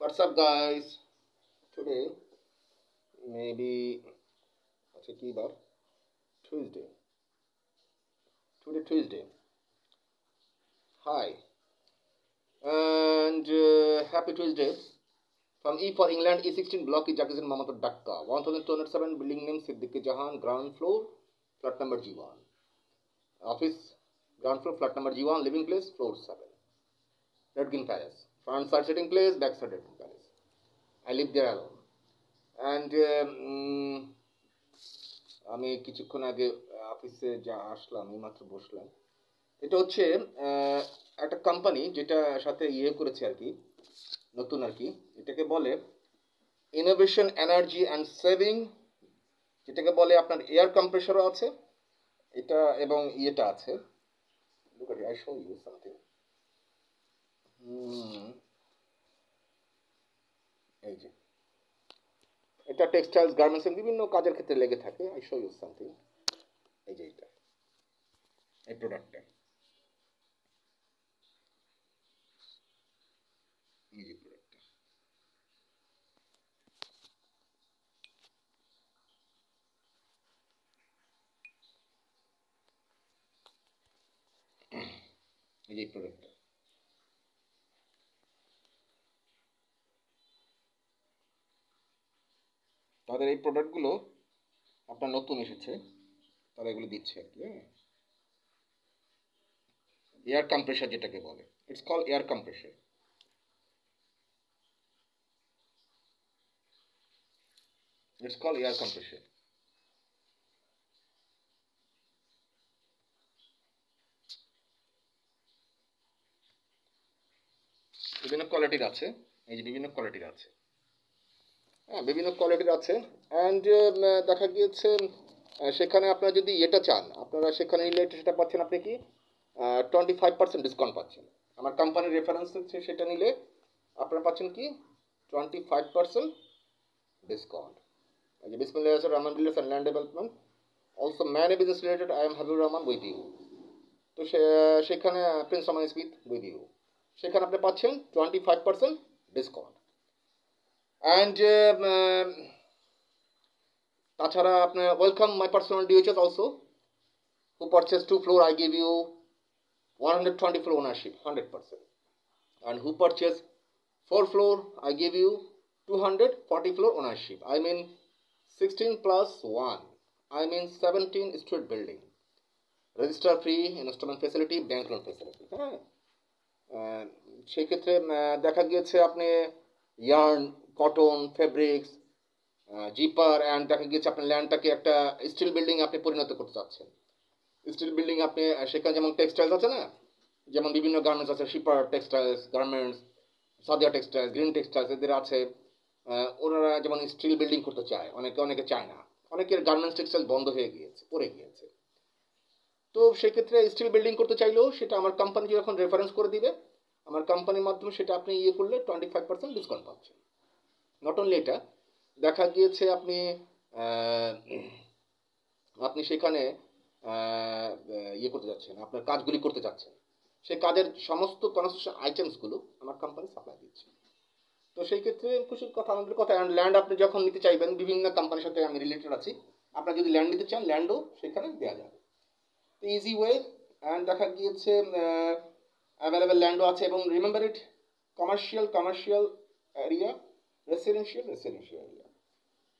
What's up, guys? Today, maybe what's it about? Tuesday. Today, Tuesday. Hi, and happy Tuesday. From E for England, E16 block is Jakizan Mamato Dhaka. 1207 building name Siddiqui Jahan, ground floor, flat number G1. Office, ground floor, flat number G1, living place, floor 7. Redgin Palace. Front side sitting place, back side Redgin Palace. I live there alone. And আমি কিছুক্ষণ আগে অফিসে যা আসলাম এইমাত্র বসলাম। এটা হচ্ছে একটা কোম্পানি যেটা সাথে করেছে আর কি, নতুন আর কি। এটাকে বলে ইনোভেশন এনার্জি অ্যান্ড সেভিং, যেটাকে বলে আপনার এয়ার কম্প্রেসারও আছে এটা, এবং ইয়েটা আছে। Look at it, I show you something. এই যে এটা টেক্সটাইলস গার্মেন্টস বিভিন্ন কাজের ক্ষেত্রে লেগে থাকে। I show you something. এই যে এটা, এই প্রোডাক্টটা, এই যে প্রোডাক্টটা, এই যে প্রোডাক্টটা। তাদের এই প্রোডাক্টগুলো আপনার নতুন এসেছে, তারা এগুলো দিচ্ছে আর কি। এয়ার কম্প্রেসার যেটাকে বলে, it's call air compressor. It's call air compressor. বিভিন্ন কোয়ালিটির আছে, এই যে বিভিন্ন কোয়ালিটির আছে। হ্যাঁ, বিভিন্ন কোয়ালিটির আছে। অ্যান্ড দেখা গিয়েছে সেখানে আপনারা যদি এটা চান, আপনারা সেখানে নিলে সেটা পাচ্ছেন আপনি কি 25% ডিসকাউন্ট পাচ্ছেন। আমার কোম্পানির রেফারেন্স হচ্ছে, সেটা নিলে আপনারা পাচ্ছেন কি 25% ডিসকাউন্ট। এই যে Bismillah Rahman Billah and land development, also many business related, I am Habibur Rahman with you. তো সেখানে Prince Rahman Smith with you, সেখানে আপনি পাচ্ছেন 25% ডিসকাউন্ট। অ্যান্ড তাছাড়া আপনার welcome my personal vouchers also, who purchase 2 floor, I give you 120 floor ownership 100%, and who purchase 4 floor, I give you 240 floor ownership. I mean 16 plus 1, I mean 17 street building, register free, installment facility, bank loan facility। হ্যাঁ, সেক্ষেত্রে দেখা গিয়েছে আপনি yarn, cotton, fabrics, zipper, and দেখা গিয়েছে আপনার ল্যান্ডটাকে একটা steel building আপনি পরিণত করতে চাচ্ছেন। স্টিল বিল্ডিং আপনি সেখানে যেমন টেক্সটাইলস আছে না, যেমন বিভিন্ন গার্মেন্টস আছে, Shipper Textiles garments, Sadia Textiles, Green Textiles, এদের আছে। ওনারা যেমন স্টিল বিল্ডিং করতে চায়, অনেকে চায় না, অনেকের গার্মেন্টস টেক্সটাইল বন্ধ হয়ে গিয়েছে, পড়ে গিয়েছে। তো সেক্ষেত্রে স্টিল বিল্ডিং করতে চাইলেও সেটা আমার কোম্পানি যখন রেফারেন্স করে দিবে, আমার কোম্পানির মাধ্যমে সেটা আপনি করলে 25% ডিসকাউন্ট পাচ্ছেন। নট অনলি এটা, দেখা গিয়েছে আপনি আপনি সেখানে করতে যাচ্ছেন, আপনার কাজগুলি করতে যাচ্ছেন, সেই কাজের সমস্ত কনস্ট্রাকশন আইটেমসগুলো আমার কোম্পানি সাপ্লাই দিচ্ছে। তো সেই ক্ষেত্রে খুশির কথা, আমাদের কথা। অ্যান্ড ল্যান্ড আপনি যখন নিতে চাইবেন, বিভিন্ন কোম্পানির সাথে আমি রিলেটেড আছি, আপনার যদি ল্যান্ড নিতে চান ল্যান্ডও সেখানে দেওয়া যাবে। তো ইজি ওয়ে। অ্যান্ড দেখা গিয়েছে অ্যাভেলেবেল ল্যান্ডও আছে, এবং remember it, commercial area, residential area.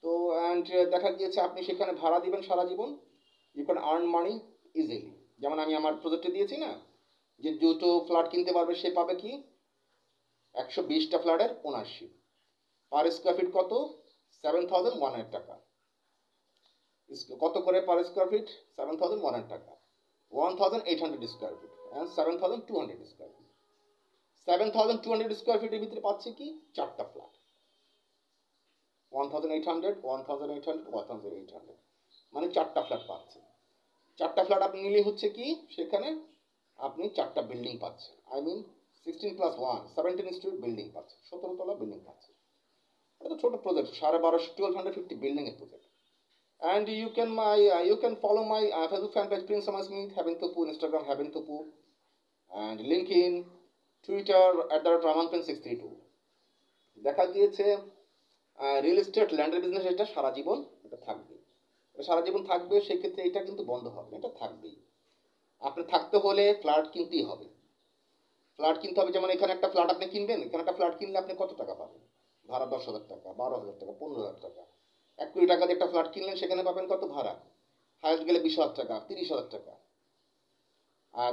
তো অ্যান্ড দেখা গিয়েছে আপনি সেখানে ভাড়া দিবেন সারা জীবন, you can earn money easily. যেমন আমি আমার প্রজেক্টে দিয়েছি না, যে দুটো ফ্ল্যাট কিনতে পারবে সে পাবে কি 120টা ফ্ল্যাটের ওনারশিপ। পার স্কোয়ার ফিট কত? 7,100 টাকা। কত করে পার স্কোয়ার ফিট? 7,100 টাকা। 1,800 square feet and 7,200 square feet. 7,200 square ফিটের ভিতরে পাচ্ছে কি 4টা ফ্ল্যাট। 1,800, 1,800, 1,800, মানে 4টা ফ্ল্যাট পাচ্ছে। 4টা ফ্ল্যাট আপনি নিলে হচ্ছে কি সেখানে আপনি 4টা বিল্ডিং পাচ্ছেন। I mean 16 plus 1, 17 street building পাচ্ছে, 17 তলা বিল্ডিং পাচ্ছে। এটা তো ছোট প্রজেক্ট, 1250 বিল্ডিং এর project. And you can follow my Facebook fan page Prince Thomas Smith, Heaven Topu, Instagram Heaven Topu, and LinkedIn, Twitter @RamanPrince632. দেখা গিয়েছে রিয়েল এস্টেট ল্যান্ডের বিজনেস এটা সারা জীবন এটা থাকবে, এটা সারা জীবন থাকবে। সেক্ষেত্রে এটা কিন্তু বন্ধ হবে না, এটা থাকবেই। আপনার থাকতে হলে ফ্ল্যাট কিনতেই হবে, ফ্ল্যাট কিনতে হবে। যেমন এখানে একটা ফ্ল্যাট আপনি কিনবেন, এখানে একটা ফ্ল্যাট কিনলে আপনি কত টাকা পাবেন? ভাড়া 10,000 টাকা, 12,000 টাকা, 15,000 টাকা। 1 কোটি টাকা দিয়ে একটা ফ্ল্যাট কিনলেন, সেখানে পাবেন কত ভাড়া? হায়েস্ট গেলে 20,000 টাকা, 30,000 টাকা।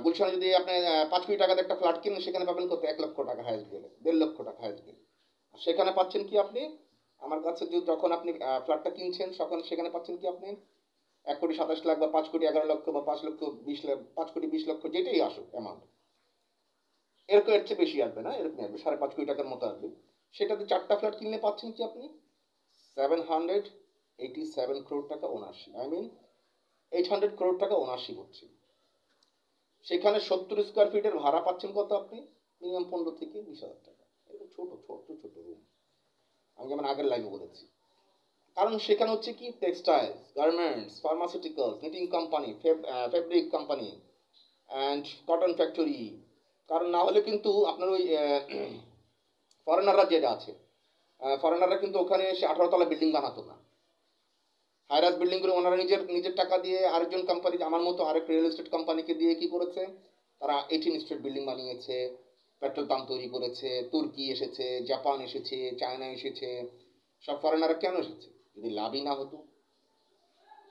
গুলশানে যদি আপনি 5 কোটি টাকা দিয়ে একটা ফ্ল্যাট কিনেন, সেখানে পাবেন কত? 1 লক্ষ টাকা হায়েস্ট গেলে, 1.5 লক্ষ টাকা হায়েস্ট গেলে। সেখানে পাচ্ছেন কি আপনি? আমার কাছে যখন আপনি ফ্ল্যাটটা কিনছেন, সেখানে পাচ্ছেন কি আপনি? 1,27,00,000 বা 5,11,00,000 বা 5,20,00,000, 5,20,00,000, যেটাই আসুক অ্যামাউন্ট, এরকম এর চেয়ে বেশি আসবে না, এরকম আসবে 5.5 কোটি টাকার মতো আসবে। সেটাতে 4টা ফ্ল্যাট কিনলে পাচ্ছেন কি আপনি? 787 crore টাকা ওনারশিপ, আই মিন 800 crore টাকা ওনারশিপ হচ্ছে। সেখানে 70 স্কোয়ার ফিটের ভাড়া পাচ্ছেন কত আপনি? মিনিমাম 15 থেকে 20,000 টাকা। এরকম ছোট ছোট ছোট রুম, আমি যেমন আগের লাইভে বলেছি। কারণ সেখানে হচ্ছে কি textiles, garments, pharmaceuticals, knitting company, fabric company and cotton factory. কারণ না হলে কিন্তু আপনার ওই ফরেনাররা যেটা আছে, ফরেনাররা কিন্তু ওখানে এসে 18 তলা বিল্ডিং বানাতো না। হাইরাস বিল্ডিংগুলো ওনারা নিজের নিজের টাকা দিয়ে আরেকজন কোম্পানি, আমার মতো আরেক রিয়েল এস্টেট কোম্পানিকে দিয়ে কি করেছে, তারা 18 স্টেট বিল্ডিং বানিয়েছে, পেট্রোল পাম্প তৈরি করেছে। তুর্কি এসেছে, জাপান এসেছে, চায়না এসেছে। সব ফরেনাররা কেন এসেছে? যদি লাভই না হতো,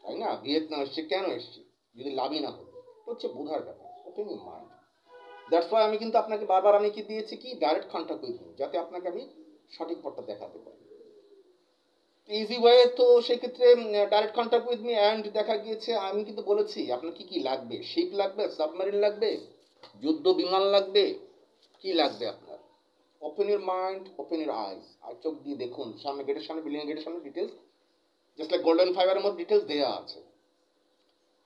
তাই না? ভিয়েতনাম এসছে, কেন এসছে? যদি লাভই না হতো। হচ্ছে বোঝার ব্যাপার, open your mind. That's why আমি কিন্তু আপনাকে বারবার আমি কি দিয়েছি কি, ডাইরেক্ট কন্ট্যাক্ট উইথ মি, যাতে আপনাকে আমি সঠিক পথটা দেখাতে পারি। ইজি ওয়ে তো সেক্ষেত্রে direct contact with me. And দেখা গিয়েছে আমি কিন্তু বলেছি আপনার কি কি লাগবে। শিপ লাগবে, সাবমারিন লাগবে, যুদ্ধ বিমান লাগবে, কি লাগবে আপনার? Open your mind, open your eyes, আর চোখ দিয়ে দেখুন। সামনে গেটের সামনে, বিল্ডিং গেটের সামনে ডিটেলস, জাস্ট লাইক গোল্ডেন ফাইবারের মধ্যে ডিটেলস দেওয়া আছে।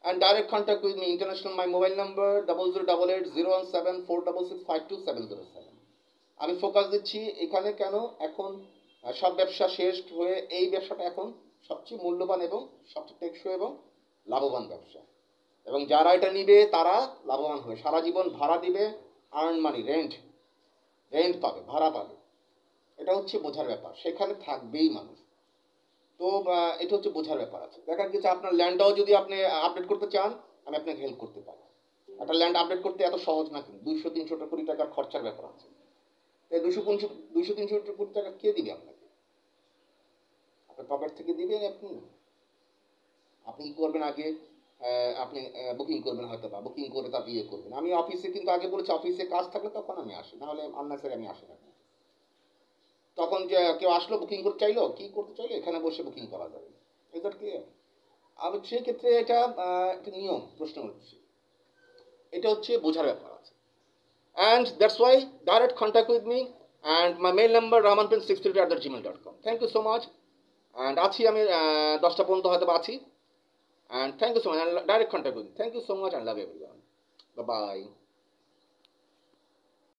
And direct contact with me. International my mobile number 0088017466527707। আমি ফোকাস দিচ্ছি এখানে কেন এখন সব ব্যবসা শেষ হয়ে এই ব্যবসাটা এখন সবচেয়ে মূল্যবান এবং সবচেয়ে টেকসই এবং লাভবান ব্যবসা। এবং যারা এটা নিবে তারা লাভবান হবে। সারা জীবন ভাড়া দিবে, আর্ন মানি, রেন্ট রেন্ট পাবে, ভাড়া পাবে। এটা হচ্ছে বোঝার ব্যাপার, সেখানে থাকবেই মানুষ। তো এটা হচ্ছে বোঝার ব্যাপার আছে। দেখা গেছে আপনার ল্যান্ডটাও যদি আপনি আপডেট করতে চান, আমি আপনাকে হেল্প করতে পারি। একটা ল্যান্ড আপডেট করতে এত সহজ না, কিন্তু 200-300 কোটি টাকার খরচার ব্যাপার আছে। 200-300 কোটি টাকা কে দিবে আপনাকে? আপনার পকেট থেকে দিবেন আপনি? আপনি কি করবেন আগে? আপনি বুকিং করবেন, হয়তো বা বুকিং করে তার বিয়ে করবেন। আমি অফিসে কিন্তু আগে বলেছি, অফিসে কাজ থাকলে তখন আমি আসি, নাহলে আননেসারি আমি আসি না। তখন যে কেউ আসলো বুকিং করতে চাইলো, কি করতে চাইলো, এখানে বসে বুকিং করা যাবে। এটা কি আমি সেই ক্ষেত্রে এটা একটা নিয়ম প্রশ্ন হচ্ছে, এটা হচ্ছে বোঝার ব্যাপার আছে। And that's why direct contact with me, and my mail number ramanprince633@gmail.com. Thank you so much. And আছি আমি 10টা পর্যন্ত হয়তো আছি। And thank you so much, and direct contact with me. Thank you so much and love everyone. Bye bye.